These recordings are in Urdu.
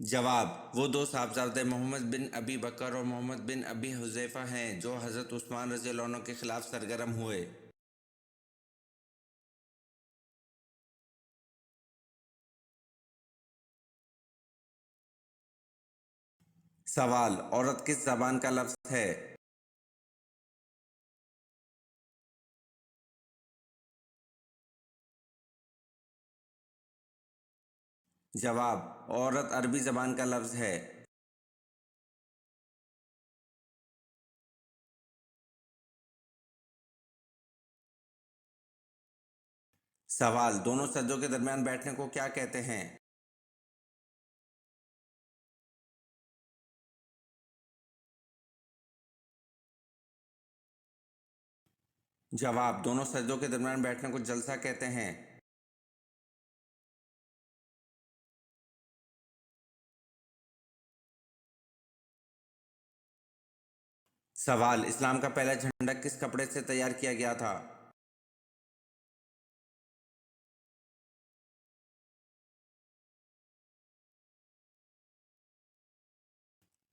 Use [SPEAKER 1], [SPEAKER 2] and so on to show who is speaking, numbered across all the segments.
[SPEAKER 1] جواب: وہ دو صاحبزادے محمد بن ابی بکر اور محمد بن ابی حذیفہ ہیں جو حضرت عثمان رضی اللہ عنہ کے خلاف سرگرم ہوئے۔ سوال: عورت کس زبان کا لفظ ہے؟ جواب: عورت عربی زبان کا لفظ ہے۔ سوال: دونوں سجدوں کے درمیان بیٹھنے کو کیا کہتے ہیں؟ جواب: دونوں سجدوں کے درمیان بیٹھنے کو جلسہ کہتے ہیں۔ سوال: اسلام کا پہلا جھنڈا کس کپڑے سے تیار کیا گیا تھا؟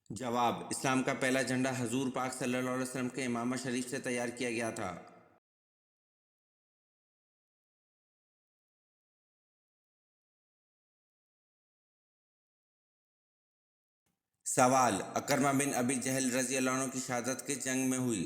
[SPEAKER 1] جواب: اسلام کا پہلا جھنڈا حضور پاک صلی اللہ علیہ وسلم کے امامہ شریف سے تیار کیا گیا تھا۔ سوال: اکرمہ بن ابی جہل رضی اللہ عنہ کی شہادت کس جنگ میں ہوئی؟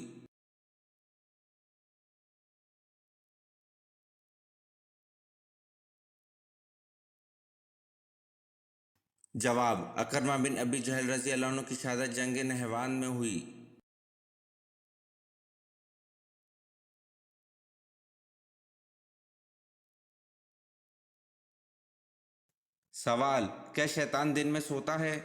[SPEAKER 1] جواب: اکرمہ بن ابی جہل رضی اللہ عنہ کی شہادت جنگ نہروان میں ہوئی۔ سوال: کیا شیطان دن میں سوتا ہے؟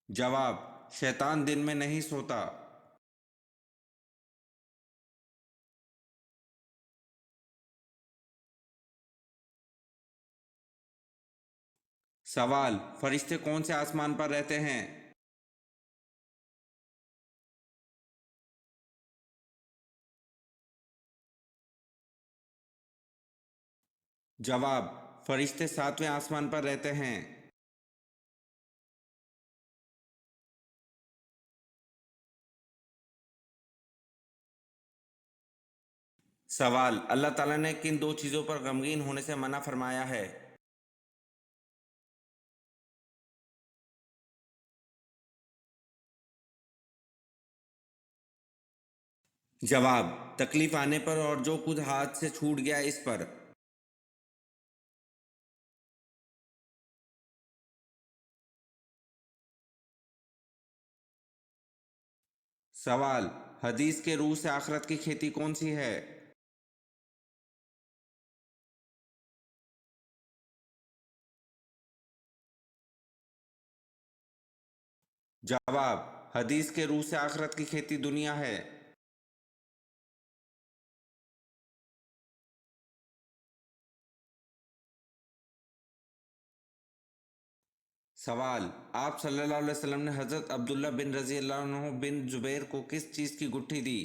[SPEAKER 1] جواب: شیطان دن میں نہیں سوتا۔ سوال: فرشتے کون سے آسمان پر رہتے ہیں؟ جواب: فرشتے 7ویں آسمان پر رہتے ہیں۔ سوال: اللہ تعالیٰ نے کن دو چیزوں پر غمگین ہونے سے منع فرمایا ہے؟ جواب: تکلیف آنے پر اور جو کچھ ہاتھ سے چھوٹ گیا اس پر۔ سوال: حدیث کے روح سے آخرت کی کھیتی کون سی ہے؟ جواب: حدیث کے روح سے آخرت کی کھیتی دنیا ہے۔ سوال: آپ صلی اللہ علیہ وسلم نے حضرت عبداللہ بن رضی اللہ عنہ بن زبیر کو کس چیز کی گٹھی دی؟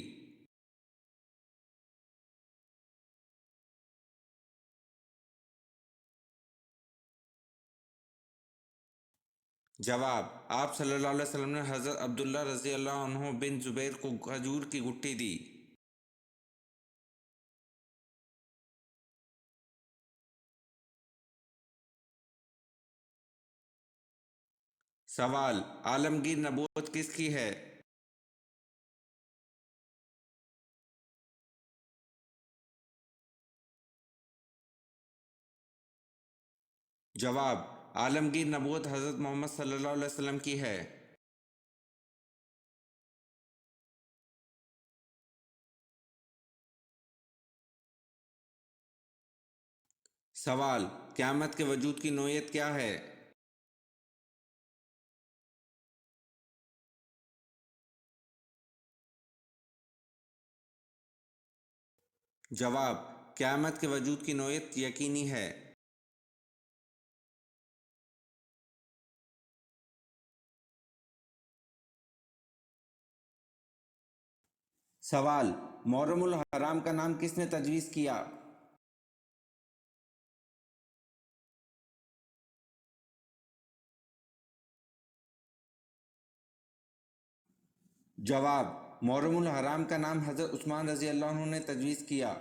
[SPEAKER 1] جواب: آپ صلی اللہ علیہ وسلم نے حضرت عبداللہ رضی اللہ عنہ بن زبیر کو کھجور کی گٹھی دی۔ سوال: عالمگیر نبوت کس کی ہے؟ جواب: عالمگیر نبوت حضرت محمد صلی اللہ علیہ وسلم کی ہے۔ سوال: قیامت کے وجود کی نوعیت کیا ہے؟ جواب: قیامت کے وجود کی نوعیت یقینی ہے۔ سوال: محرم الحرام کا نام کس نے تجویز کیا؟ جواب: محرم الحرام کا نام حضرت عثمان رضی اللہ عنہ نے تجویز کیا۔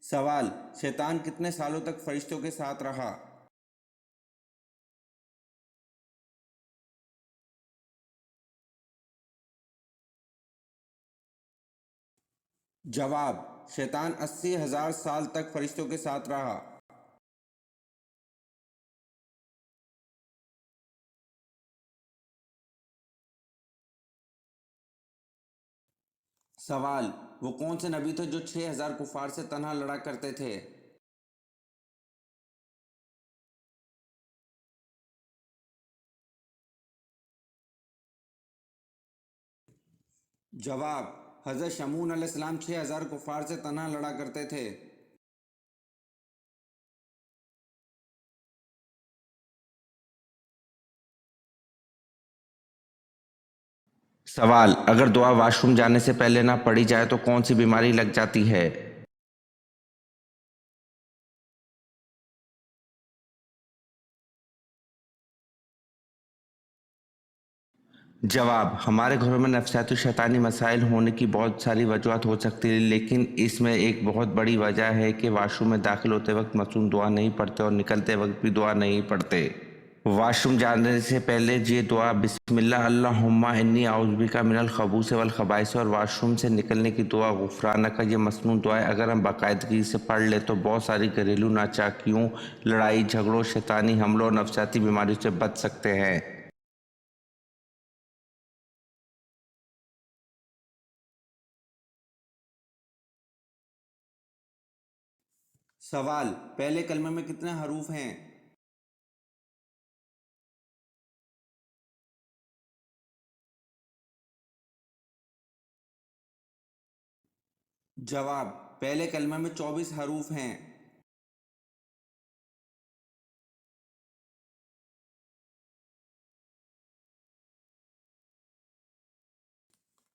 [SPEAKER 1] سوال: شیطان کتنے سالوں تک فرشتوں کے ساتھ رہا؟ جواب: شیطان 80,000 سال تک فرشتوں کے ساتھ رہا۔ سوال: وہ کون سے نبی تھے جو 6,000 کفار سے تنہا لڑا کرتے تھے؟ جواب: حضرت شمعون علیہ السلام 6,000 کفار سے تنہا لڑا کرتے تھے۔ سوال: اگر دعا واش روم جانے سے پہلے نہ پڑھی جائے تو کون سی بیماری لگ جاتی ہے؟ جواب: ہمارے گھروں میں نفسیاتی شیطانی مسائل ہونے کی بہت ساری وجوہات ہو سکتی ہیں، لیکن اس میں ایک بہت بڑی وجہ ہے کہ واش روم میں داخل ہوتے وقت معصوم دعا نہیں پڑھتے اور نکلتے وقت بھی دعا نہیں پڑھتے۔ واش روم جانے سے پہلے یہ دعا بسم اللہ اللہم انی اعوذ بک من الخبث والخبائث اور واش روم سے نکلنے کی دعا غفرانک، یہ مسنون دعائیں اگر ہم باقاعدگی سے پڑھ لیں تو بہت ساری گھریلو ناچاکیوں، لڑائی جھگڑوں، شیطانی حملوں اور نفسیاتی بیماریوں سے بچ سکتے ہیں۔ سوال: پہلے کلمے میں کتنے حروف ہیں؟ جواب: پہلے کلمے میں 24 حروف ہیں۔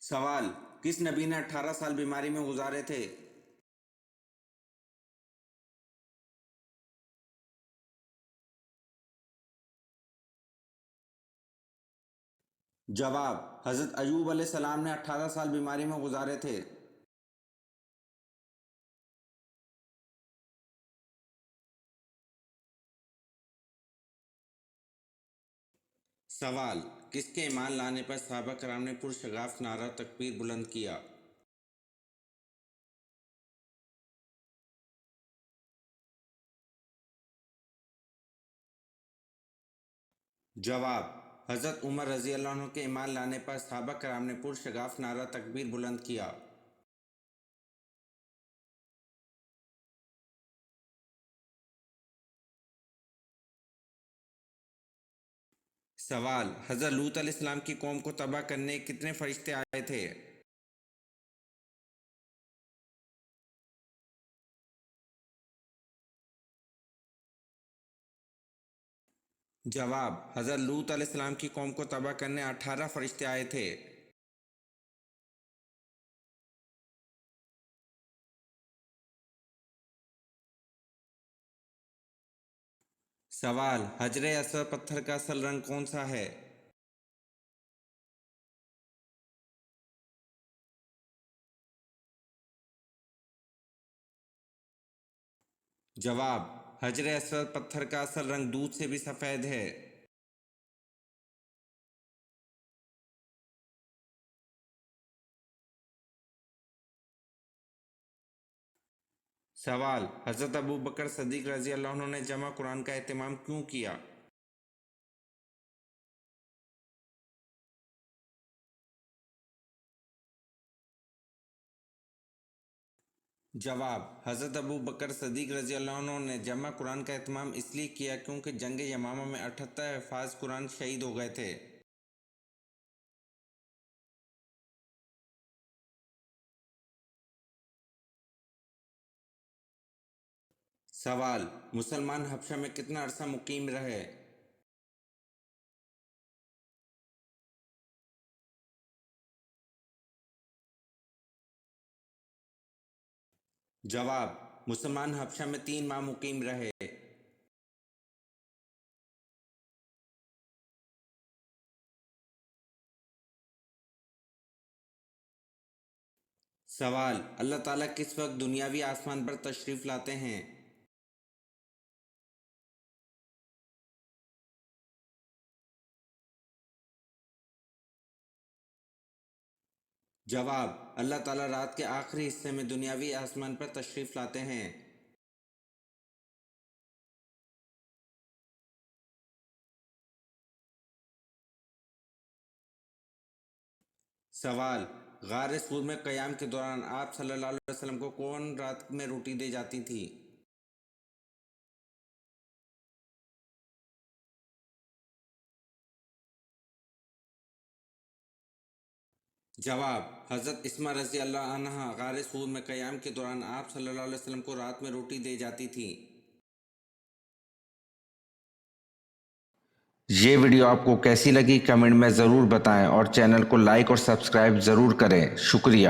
[SPEAKER 1] سوال: کس نبی نے 18 سال بیماری میں گزارے تھے؟ جواب: حضرت ایوب علیہ السلام نے 18 سال بیماری میں گزارے تھے۔ سوال: کس کے ایمان لانے پر صحابہ کرام نے پرشگاف نعرہ تکبیر بلند کیا؟ جواب: حضرت عمر رضی اللہ عنہ کے ایمان لانے پر صحابہ کرام نے پرشگاف نعرہ تکبیر بلند کیا۔ سوال: حضرت لوط علیہ السلام کی قوم کو تباہ کرنے کتنے فرشتے آئے تھے؟ جواب: حضرت لوط علیہ السلام کی قوم کو تباہ کرنے 18 فرشتے آئے تھے۔ سوال: حجر اسود پتھر کا اصل رنگ کون سا ہے؟ جواب: حجر اسود پتھر کا اصل رنگ دودھ سے بھی سفید ہے۔ سوال: حضرت ابوبکر صدیق رضی اللہ عنہ نے جمع قرآن کا اہتمام کیوں کیا؟ جواب: حضرت ابوبکر صدیق رضی اللہ عنہ نے جمع قرآن کا اہتمام اس لیے کیا کیونکہ جنگ یمامہ میں 78 حفاظ قرآن شہید ہو گئے تھے۔ سوال: مسلمان حبشہ میں کتنا عرصہ مقیم رہے؟ جواب: مسلمان حبشہ میں 3 ماہ مقیم رہے۔ سوال: اللہ تعالیٰ کس وقت دنیاوی آسمان پر تشریف لاتے ہیں؟ جواب: اللہ تعالیٰ رات کے آخری حصے میں دنیاوی آسمان پر تشریف لاتے ہیں۔ سوال: غار ثور میں قیام کے دوران آپ صلی اللہ علیہ وسلم کو کون رات میں روٹی دے جاتی تھی؟ جواب: حضرت اسمہ رضی اللہ عنہا غار ثور میں قیام کے دوران آپ صلی اللہ علیہ وسلم کو رات میں روٹی دے جاتی تھی۔ یہ ویڈیو آپ کو کیسی لگی کمنٹ میں ضرور بتائیں اور چینل کو لائک اور سبسکرائب ضرور کریں۔ شکریہ۔